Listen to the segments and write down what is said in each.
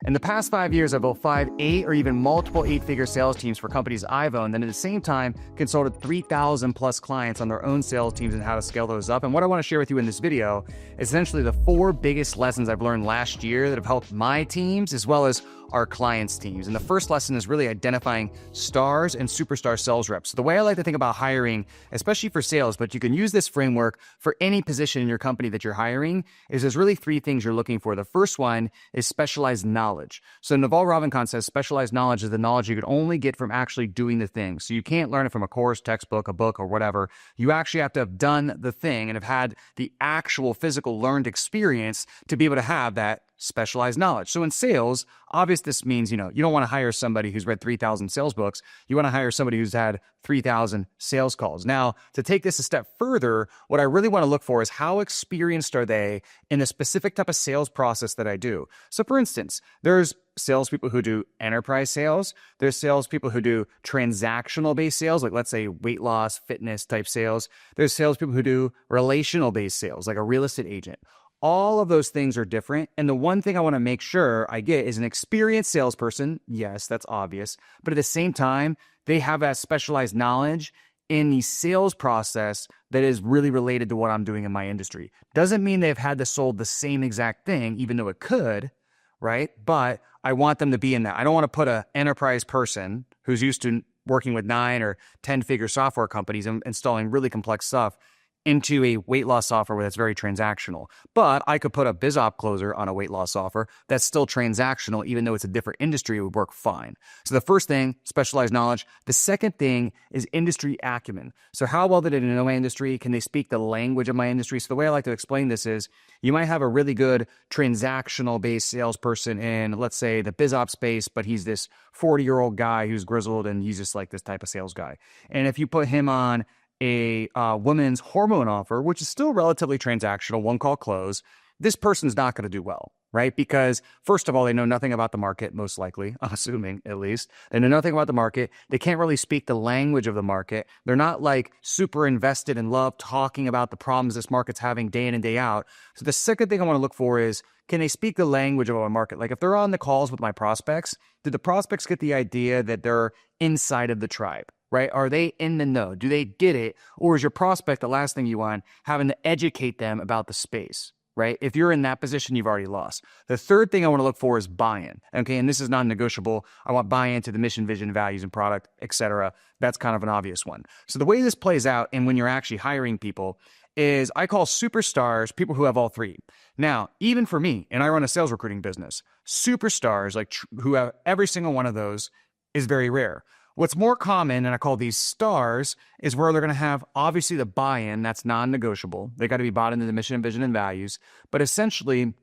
In the past 5 years, I've built 5, 8, or even multiple 8-figure sales teams for companies I've owned, and at the same time, consulted 3,000 plus clients on their own sales teams and how to scale those up. And what I want to share with you in this video is essentially the 4 biggest lessons I've learned last year that have helped my teams as well as our clients' teams. And the first lesson is really identifying stars and superstar sales reps. So the way I like to think about hiring, especially for sales, but you can use this framework for any position in your company that you're hiring, is there's really 3 things you're looking for. The first one is specialized knowledge. So Naval Ravikant says specialized knowledge is the knowledge you could only get from actually doing the thing. So you can't learn it from a course, textbook, a book, or whatever. You actually have to have done the thing and have had the actual physical learned experience to be able to have that specialized knowledge. So in sales, obviously this means, you don't want to hire somebody who's read 3,000 sales books. You want to hire somebody who's had 3,000 sales calls. Now, to take this a step further, what I really want to look for is how experienced are they in the specific type of sales process that I do. So for instance, there's salespeople who do enterprise sales. There's salespeople who do transactional-based sales, like let's say weight loss, fitness type sales. There's salespeople who do relational-based sales, like a real estate agent. All of those things are different. And the one thing I want to make sure I get is an experienced salesperson. Yes, that's obvious. But at the same time, they have that specialized knowledge in the sales process that is really related to what I'm doing in my industry. Doesn't mean they've had to sold the same exact thing, even though it could, right? But I want them to be in that. I don't want to put an enterprise person who's used to working with 9 or 10-figure software companies and installing really complex stuff into a weight loss software where that's very transactional. But I could put a BizOp closer on a weight loss software that's still transactional, even though it's a different industry, it would work fine. So the first thing, specialized knowledge. The second thing is industry acumen. So how well do they know my industry? Can they speak the language of my industry? So the way I like to explain this is you might have a really good transactional-based salesperson in, let's say, the BizOp space, but he's this 40-year-old guy who's grizzled and he's just like this type of sales guy. And if you put him on a woman's hormone offer, which is still relatively transactional, one call close, this person's not going to do well, right? Because first of all, they know nothing about the market, most likely, I'm assuming at least. They know nothing about the market. They can't really speak the language of the market. They're not like super invested and love talking about the problems this market's having day in and day out. So the second thing I want to look for is, can they speak the language of our market? Like if they're on the calls with my prospects, did the prospects get the idea that they're inside of the tribe? Right? Are they in the know? Do they get it? Or is your prospect, the last thing you want, having to educate them about the space, right? If you're in that position, you've already lost. The third thing I want to look for is buy-in. Okay. And this is non-negotiable. I want buy-in to the mission, vision, values, and product, etc. That's kind of an obvious one. So the way this plays out and when you're actually hiring people is I call superstars people who have all 3. Now, even for me, and I run a sales recruiting business, superstars like who have every single one of those is very rare. What's more common, and I call these stars, is where they're going to have obviously the buy-in, that's non-negotiable. They got to be bought into the mission, vision, and values. But essentially,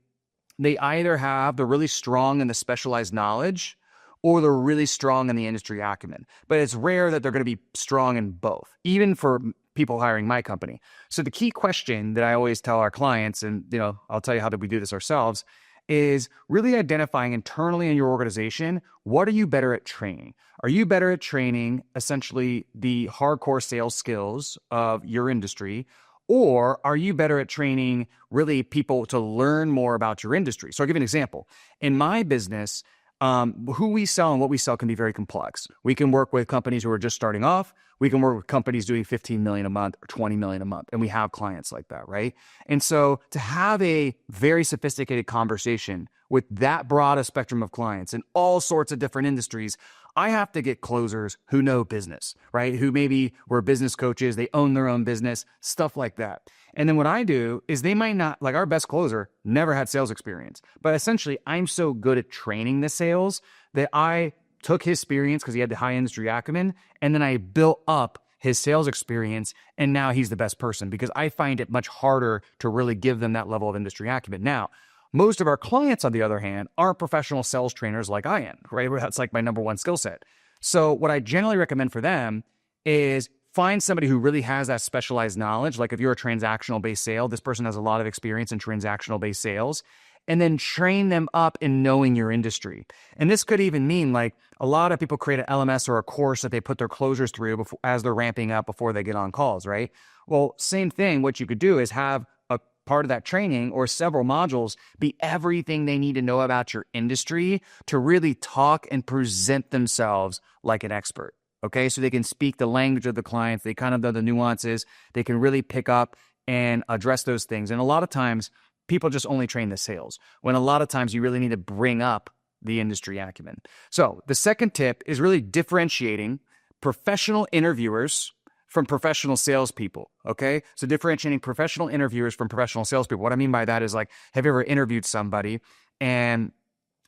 they either have the really strong in the specialized knowledge or they're really strong in the industry acumen. But it's rare that they're going to be strong in both, even for people hiring my company. So the key question that I always tell our clients, and I'll tell you how that we do this ourselves, is really identifying internally in your organization, what are you better at training? Are you better at training essentially the hardcore sales skills of your industry? Or are you better at training really people to learn more about your industry? So I'll give you an example. In my business, who we sell and what we sell can be very complex. We can work with companies who are just starting off. We can work with companies doing 15 million a month or 20 million a month. And we have clients like that, right? And so to have a very sophisticated conversation with that broad a spectrum of clients in all sorts of different industries, I have to get closers who know business, right? Who maybe were business coaches, they own their own business, stuff like that. And then what I do is they might not, like our best closer never had sales experience, but essentially I'm so good at training the sales that I took his experience because he had the high industry acumen, and then I built up his sales experience, and now he's the best person because I find it much harder to really give them that level of industry acumen. Now, most of our clients, on the other hand, aren't professional sales trainers like I am, right? That's like my number one skill set. So what I generally recommend for them is find somebody who really has that specialized knowledge. Like if you're a transactional-based sale, this person has a lot of experience in transactional-based sales, and then train them up in knowing your industry. And this could even mean like a lot of people create an LMS or a course that they put their closers through as they're ramping up before they get on calls, right? Well, same thing. What you could do is have a part of that training or several modules be everything they need to know about your industry to really talk and present themselves like an expert. Okay, so they can speak the language of the clients, they kind of know the nuances, they can really pick up and address those things. And a lot of times, people just only train the sales, when a lot of times you really need to bring up the industry acumen. So the second tip is really differentiating professional interviewers from professional salespeople, okay? So differentiating professional interviewers from professional salespeople. What I mean by that is like, have you ever interviewed somebody and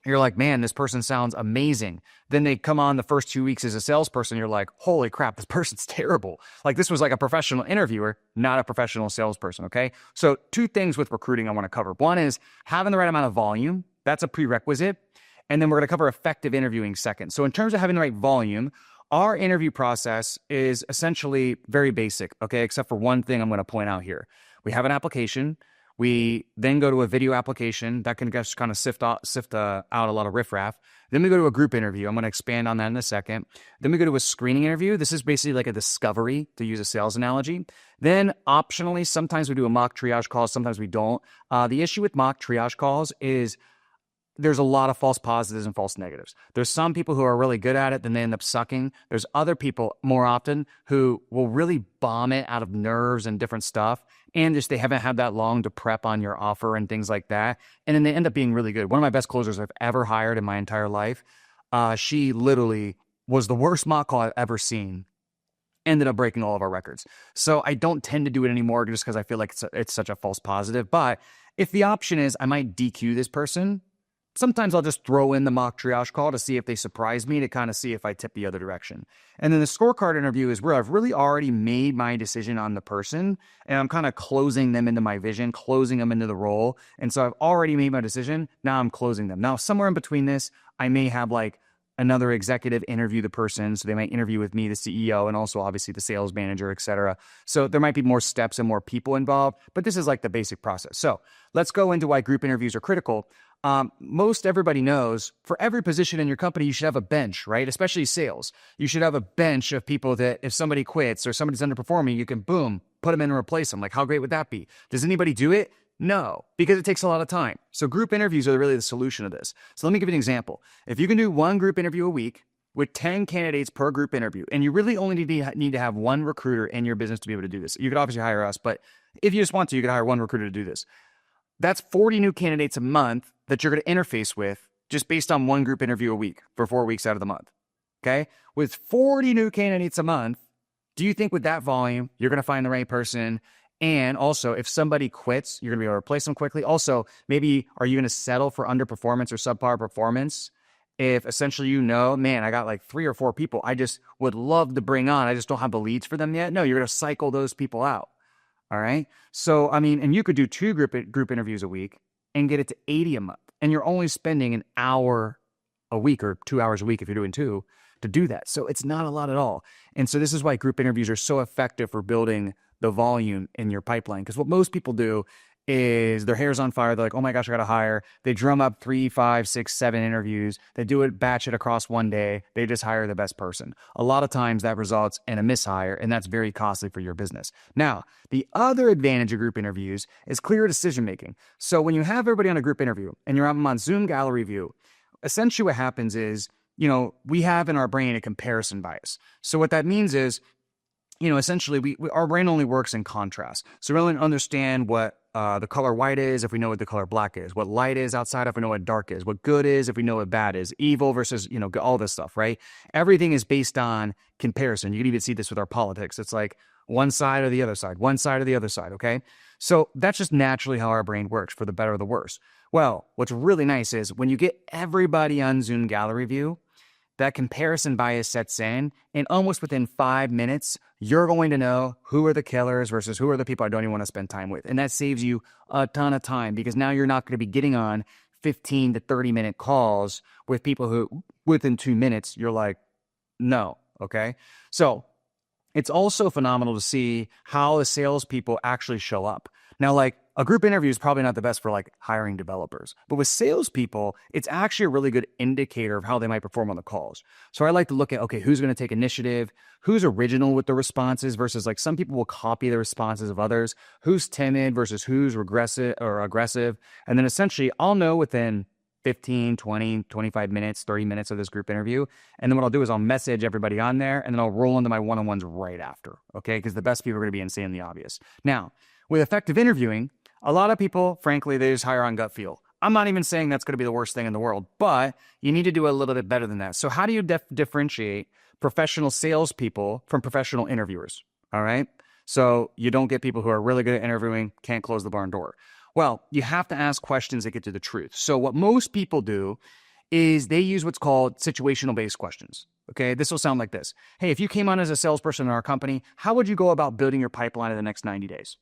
you're like, man, this person sounds amazing. Then they come on the first 2 weeks as a salesperson. You're like, holy crap, this person's terrible. Like this was like a professional interviewer, not a professional salesperson, okay? So 2 things with recruiting I want to cover. One is having the right amount of volume. That's a prerequisite. And then we're going to cover effective interviewing second. So in terms of having the right volume, our interview process is essentially very basic, okay? Except for one thing I'm going to point out here. We have an application. We then go to a video application that can just kind of sift out a lot of riffraff. Then we go to a group interview. I'm going to expand on that in a second. Then we go to a screening interview. This is basically like a discovery, to use a sales analogy. Then optionally, sometimes we do a mock triage call, sometimes we don't. The issue with mock triage calls is there's a lot of false positives and false negatives. There's some people who are really good at it, then they end up sucking. There's other people more often who will really bomb it out of nerves and different stuff. And just they haven't had that long to prep on your offer and things like that. And then they end up being really good. One of my best closers I've ever hired in my entire life, she literally was the worst mock call I've ever seen. Ended up breaking all of our records. So I don't tend to do it anymore just because I feel like it's such a false positive. But if the option is I might DQ this person, sometimes I'll just throw in the mock triage call to see if they surprise me, to kind of see if I tip the other direction. And then the scorecard interview is where I've really already made my decision on the person, and I'm kind of closing them into my vision, closing them into the role. And so I've already made my decision. Now I'm closing them. Now, somewhere in between this, I may have like another executive interview the person. So they might interview with me, the CEO, and also obviously the sales manager, et cetera. So there might be more steps and more people involved, but this is like the basic process. So let's go into why group interviews are critical. Most everybody knows for every position in your company, you should have a bench, right? Especially sales. You should have a bench of people that if somebody quits or somebody's underperforming, you can boom, put them in and replace them. Like how great would that be? Does anybody do it? No, because it takes a lot of time. So group interviews are really the solution to this. So let me give you an example. If you can do 1 group interview a week with 10 candidates per group interview, and you really only need to have 1 recruiter in your business to be able to do this. You could obviously hire us, but if you just want to, you could hire 1 recruiter to do this. That's 40 new candidates a month that you're going to interface with just based on 1 group interview a week for 4 weeks out of the month. Okay? With 40 new candidates a month, do you think with that volume, you're going to find the right person? And also, if somebody quits, you're going to be able to replace them quickly. Also, maybe are you going to settle for underperformance or subpar performance? If essentially man, I got like 3 or 4 people I just would love to bring on. I just don't have the leads for them yet. No, you're going to cycle those people out. All right. So, I mean, and you could do 2 group interviews a week and get it to 80 a month. And you're only spending an hour a week or 2 hours a week if you're doing 2 to do that. So it's not a lot at all. And so this is why group interviews are so effective for building the volume in your pipeline. Because what most people do is their hair's on fire. They're like, oh my gosh, I got to hire. They drum up 3, 5, 6, 7 interviews. They do it, batch it across one day. They just hire the best person. A lot of times that results in a mishire, and that's very costly for your business. Now, the other advantage of group interviews is clear decision making. So when you have everybody on a group interview and you're on Zoom gallery view, essentially what happens is, we have in our brain a comparison bias. So what that means is, essentially our brain only works in contrast. So we only understand what the color white is if we know what the color black is, what light is outside if we know what dark is, what good is if we know what bad is, evil versus, all this stuff, right? Everything is based on comparison. You can even see this with our politics. It's like one side or the other side, one side or the other side, okay? So that's just naturally how our brain works, for the better or the worse. Well, what's really nice is when you get everybody on Zoom gallery view, that comparison bias sets in, and almost within 5 minutes, you're going to know who are the killers versus who are the people I don't even want to spend time with. And that saves you a ton of time, because now you're not going to be getting on 15 to 30-minute calls with people who, within 2 minutes, you're like, no, okay? So it's also phenomenal to see how the salespeople actually show up. Now, like A group interview is probably not the best for like hiring developers, but with salespeople, it's actually a really good indicator of how they might perform on the calls. So I like to look at, okay, who's going to take initiative, who's original with the responses versus like some people will copy the responses of others, who's timid versus who's regressive or aggressive. And then essentially I'll know within 15, 20, 25 minutes, 30 minutes of this group interview. And then what I'll do is I'll message everybody on there and then I'll roll into my one-on-ones right after, okay? Because the best people are going to be insanely obvious. Now, with effective interviewing, a lot of people, frankly, they just hire on gut feel. I'm not even saying that's going to be the worst thing in the world, but you need to do a little bit better than that. So how do you differentiate professional salespeople from professional interviewers? All right. So you don't get people who are really good at interviewing, can't close the barn door. Well, you have to ask questions that get to the truth. So what most people do is they use what's called situational-based questions. Okay, this will sound like this. Hey, if you came on as a salesperson in our company, how would you go about building your pipeline in the next 90 days?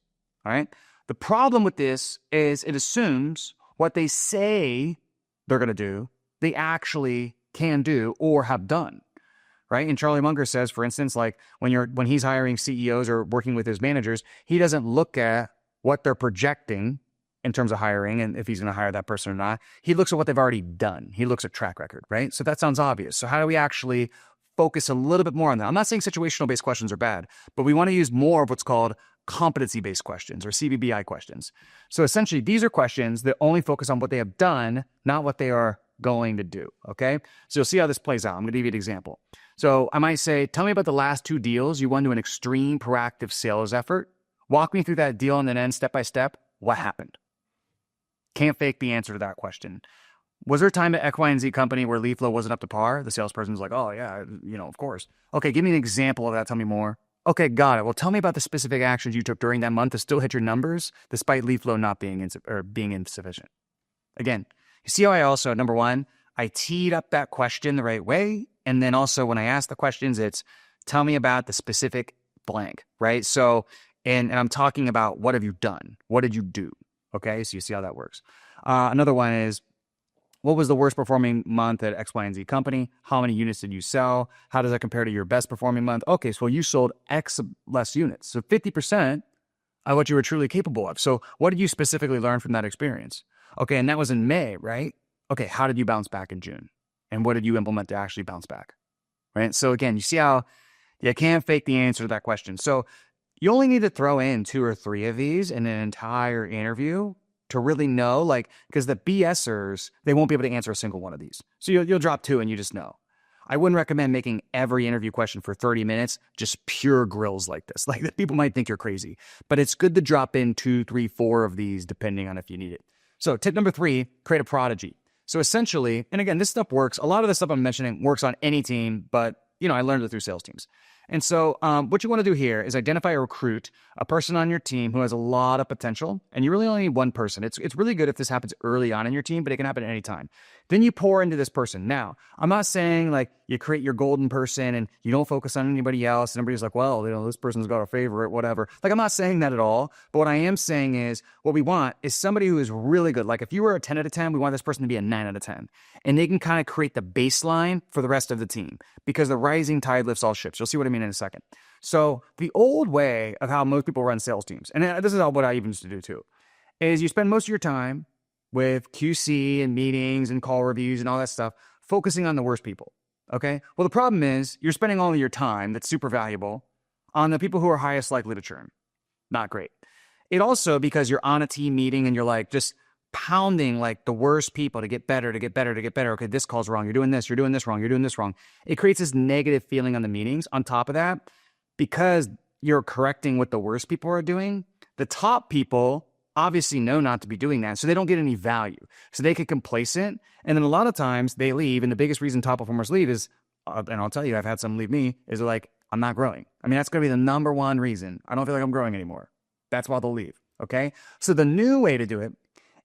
All right. The problem with this is it assumes what they say they're going to do, they actually can do or have done, right? And Charlie Munger says, for instance, like when he's hiring CEOs or working with his managers, he doesn't look at what they're projecting in terms of hiring and if he's going to hire that person or not. He looks at what they've already done. He looks at track record, right? So that sounds obvious. So how do we actually focus a little bit more on that? I'm not saying situational-based questions are bad, but we want to use more of what's called competency-based questions or CVBI questions. So essentially, these are questions that only focus on what they have done, not what they are going to do, okay? So you'll see how this plays out. I'm going to give you an example. So I might say, tell me about the last 2 deals you won to an extreme proactive sales effort. Walk me through that deal and then end step by step. What happened? Can't fake the answer to that question. Was there a time at X, Y, and Z company where lead flow wasn't up to par? The salesperson's like, oh yeah, of course. Okay, give me an example of that. Tell me more. Okay, got it. Well, tell me about the specific actions you took during that month to still hit your numbers, despite lead flow not being insufficient. Again, you see how I also, number one, I teed up that question the right way. And then also when I ask the questions, it's tell me about the specific blank, right? So, and I'm talking about what have you done? What did you do? Okay, so you see how that works. Another one is, what was the worst performing month at X, Y, and Z company? How many units did you sell? How does that compare to your best performing month? Okay, so you sold X less units. So 50% of what you were truly capable of. So what did you specifically learn from that experience? Okay, and that was in May, right? Okay, how did you bounce back in June? And what did you implement to actually bounce back? Right? So again, you see how you can't fake the answer to that question. So you only need to throw in 2 or 3 of these in an entire interview to really know, like, because the BSers, they won't be able to answer a single one of these. So you'll drop 2 and you just know. I wouldn't recommend making every interview question for 30 minutes just pure grills like this. Like, people might think you're crazy, but it's good to drop in 2, 3, 4 of these depending on if you need it. So tip number 3, create a prodigy. So essentially, and again, this stuff works. A lot of the stuff I'm mentioning works on any team, but I learned it through sales teams. And so what you want to do here is identify or recruit a person on your team who has a lot of potential, and you really only need one person. It's really good if this happens early on in your team, but it can happen at any time. Then you pour into this person. Now, I'm not saying like you create your golden person and you don't focus on anybody else, and everybody's like, well, this person's got a favorite, whatever. Like, I'm not saying that at all, but what I am saying is what we want is somebody who is really good. Like, if you were a 10 out of 10, we want this person to be a 9 out of 10. And they can kind of create the baseline for the rest of the team, because the rising tide lifts all ships. You'll see what I mean in a second. So the old way of how most people run sales teams, and this is what I even used to do too, is you spend most of your time with QC and meetings and call reviews and all that stuff, focusing on the worst people, okay? Well, the problem is you're spending all of your time that's super valuable on the people who are highest likely to churn. Not great. It also, because you're on a team meeting and you're like just pounding like the worst people to get better, to get better, to get better. Okay, this call's wrong. You're doing this wrong. You're doing this wrong. It creates this negative feeling on the meetings. On top of that, because you're correcting what the worst people are doing, the top people obviously know not to be doing that, so they don't get any value. So they get complacent, and then a lot of times they leave, and the biggest reason top performers leave is, and I'll tell you, I've had some leave me, is they're like, I'm not growing. I mean, that's going to be the number one reason. I don't feel like I'm growing anymore. That's why they'll leave, okay? So the new way to do it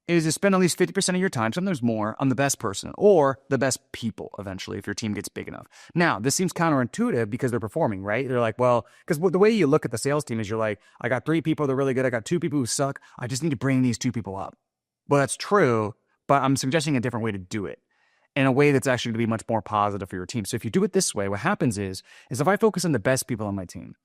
is to spend at least 50% of your time, sometimes more, on the best person or the best people eventually if your team gets big enough. Now, this seems counterintuitive because they're performing, right? They're like, well, because the way you look at the sales team is you're like, I got 3 people that are really good. I got 2 people who suck. I just need to bring these 2 people up. Well, that's true, but I'm suggesting a different way to do it, in a way that's actually going to be much more positive for your team. So if you do it this way, what happens is if I focus on the best people on my team,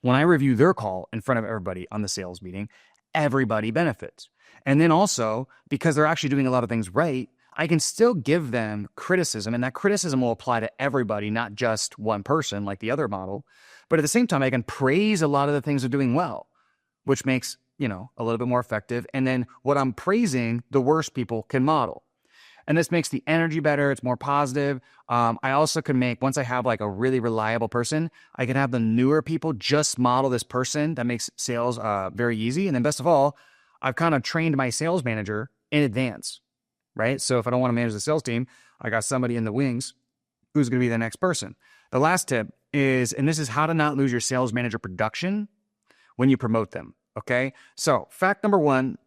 when I review their call in front of everybody on the sales meeting, everybody benefits. And then also, because they're actually doing a lot of things right, I can still give them criticism, and that criticism will apply to everybody, not just one person like the other model. But at the same time, I can praise a lot of the things they're doing well, which makes, a little bit more effective. And then what I'm praising, the worst people can model. And this makes the energy better. It's more positive. I also can make, once I have like a really reliable person, I can have the newer people just model this person. That makes sales very easy. And then best of all, I've kind of trained my sales manager in advance, right? So if I don't want to manage the sales team, I got somebody in the wings who's going to be the next person. The last tip is, and this is how to not lose your sales manager production when you promote them, okay? So fact number one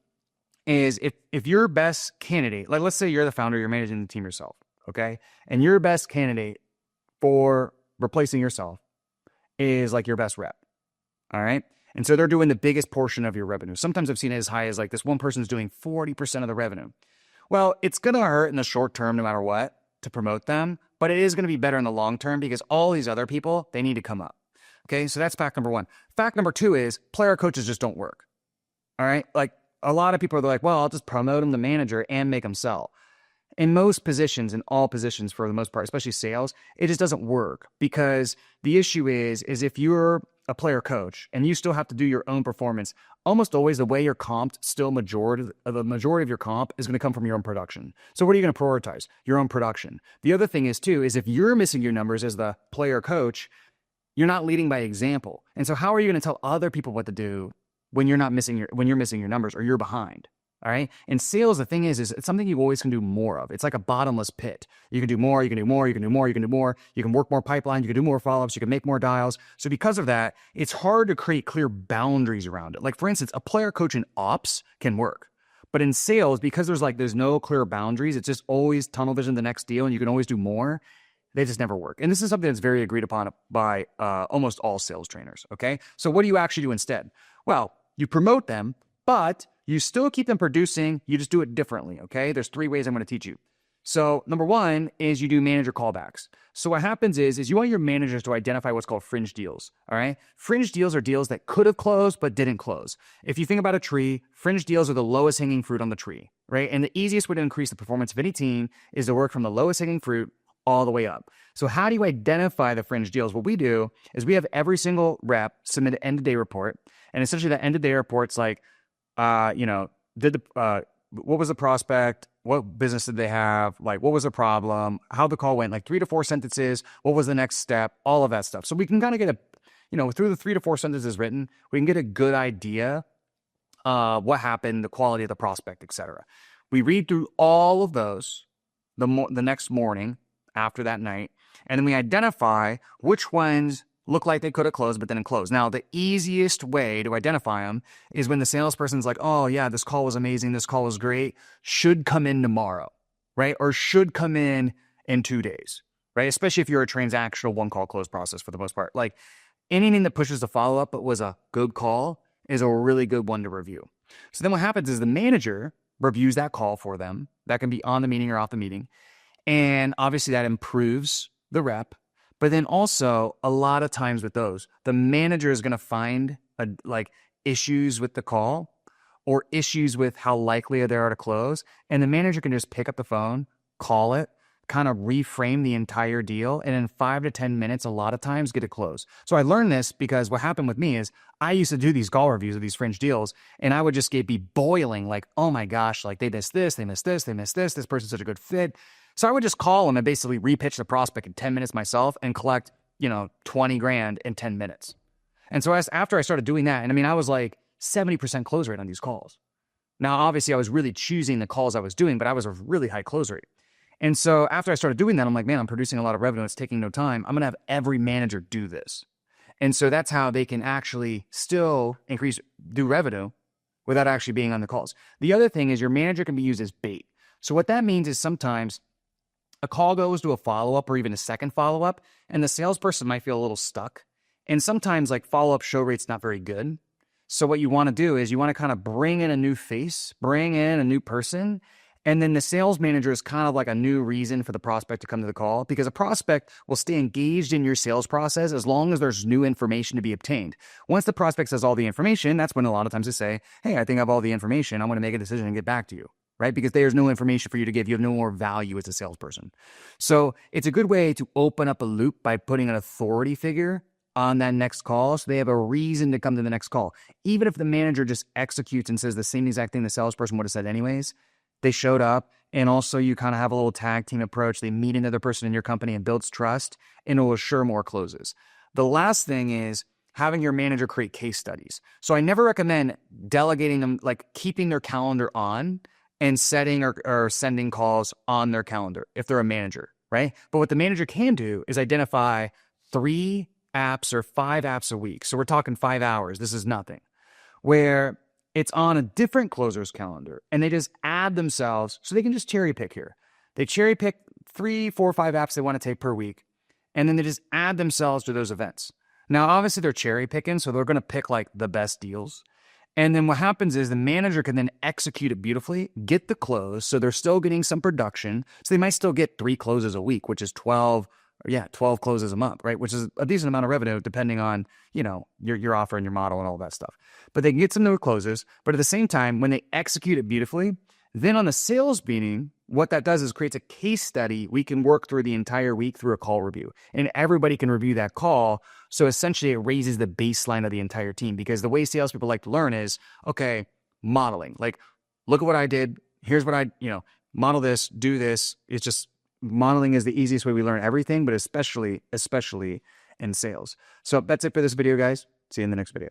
is if your best candidate, like let's say you're the founder, you're managing the team yourself, okay? And your best candidate for replacing yourself is like your best rep, all right? And so they're doing the biggest portion of your revenue. Sometimes I've seen it as high as like this one person's doing 40% of the revenue. Well, it's going to hurt in the short term no matter what to promote them, but it is going to be better in the long term because all these other people, they need to come up. Okay, so that's fact number one. Fact number two is player coaches just don't work. All right, like a lot of people are like, well, I'll just promote them to manager and make them sell. In most positions, in all positions for the most part, especially sales, it just doesn't work because the issue is if you're a player coach and you still have to do your own performance, almost always the way you're comped, the majority of your comp is going to come from your own production. So what are you going to prioritize? Your own production. The other thing is too, is if you're missing your numbers as the player coach, you're not leading by example. And so how are you going to tell other people what to do when you're missing your numbers or you're behind? All right. In sales, the thing is it's something you always can do more of. It's like a bottomless pit. You can do more, you can do more, you can do more, you can do more. You can work more pipeline, you can do more follow-ups, you can make more dials. So because of that, it's hard to create clear boundaries around it. Like for instance, a player coach in ops can work. But in sales, because there's no clear boundaries, it's just always tunnel vision the next deal and you can always do more. They just never work. And this is something that's very agreed upon by almost all sales trainers. Okay. So what do you actually do instead? Well, you promote them, but you still keep them producing, you just do it differently, okay? There's 3 ways I'm going to teach you. So number one is you do manager callbacks. So what happens is you want your managers to identify what's called fringe deals, all right? Fringe deals are deals that could have closed but didn't close. If you think about a tree, fringe deals are the lowest hanging fruit on the tree, right? And the easiest way to increase the performance of any team is to work from the lowest hanging fruit all the way up. So how do you identify the fringe deals? What we do is we have every single rep submit an end-of-day report. And essentially that end-of-day report's like, what was the prospect? What business did they have? Like, what was the problem? How the call went? Like 3 to 4 sentences. What was the next step? All of that stuff. So we can kind of get through the 3 to 4 sentences written, we can get a good idea of what happened, the quality of the prospect, etc. We read through all of those the next morning after that night, and then we identify which ones look like they could have closed, but didn't close. Now, the easiest way to identify them is when the salesperson's like, oh yeah, this call was amazing, this call was great, should come in tomorrow, right? Or should come in 2 days, right? Especially if you're a transactional one call close process for the most part. Like anything that pushes the follow-up but was a good call is a really good one to review. So then what happens is the manager reviews that call for them. That can be on the meeting or off the meeting. And obviously that improves the rep. But then also, a lot of times with those, the manager is going to find issues with the call or issues with how likely they are to close. And the manager can just pick up the phone, call it, kind of reframe the entire deal, and in 5 to 10 minutes, a lot of times get it closed. So I learned this because what happened with me is I used to do these call reviews of these fringe deals, and I would just be boiling like, oh my gosh, like they missed this, they missed this, they missed this, this person's such a good fit. So I would just call them and basically repitch the prospect in 10 minutes myself and collect, $20,000 in 10 minutes. And so after I started doing that, and I was like 70% close rate on these calls. Now, obviously I was really choosing the calls I was doing, but I was a really high close rate. And so after I started doing that, I'm like, man, I'm producing a lot of revenue. It's taking no time. I'm going to have every manager do this. And so that's how they can actually still do revenue without actually being on the calls. The other thing is your manager can be used as bait. So what that means is sometimes a call goes to a follow-up or even a second follow-up, and the salesperson might feel a little stuck. And sometimes follow-up show rate's not very good. So what you want to do is you want to kind of bring in a new face, bring in a new person, And then the sales manager is kind of like a new reason for the prospect to come to the call, because a prospect will stay engaged in your sales process as long as there's new information to be obtained. Once the prospect has all the information, that's when a lot of times they say, hey, I think I have all the information. I'm going to make a decision and get back to you, right? Because there's no information for you to give. You have no more value as a salesperson. So it's a good way to open up a loop by putting an authority figure on that next call, so they have a reason to come to the next call. Even if the manager just executes and says the same exact thing the salesperson would have said anyways, they showed up, and also you kind of have a little tag team approach. They meet another person in your company and builds trust, and it will assure more closes. The last thing is having your manager create case studies. So I never recommend delegating them, like keeping their calendar on and setting or sending calls on their calendar if they're a manager, right? But what the manager can do is identify 3 apps or 5 apps a week. So we're talking 5 hours. This is nothing. Where it's on a different closer's calendar, and they just add themselves, so they can just cherry pick here. They cherry pick 3, 4, 5 apps they want to take per week, and then they just add themselves to those events. Now, obviously they're cherry picking, so they're going to pick like the best deals. And then what happens is the manager can then execute it beautifully, get the close, so they're still getting some production. So they might still get 3 closes a week, which is 12 closes a month, right? Which is a decent amount of revenue depending on, your offer and your model and all that stuff. But they can get some new closes, but at the same time, when they execute it beautifully, then on the sales meeting, what that does is creates a case study we can work through the entire week through a call review. And everybody can review that call. So essentially it raises the baseline of the entire team, because the way salespeople like to learn is, okay, modeling. Like, look at what I did. Here's what model this, do this. It's just modeling is the easiest way we learn everything, but especially in sales. So that's it for this video, guys. See you in the next video.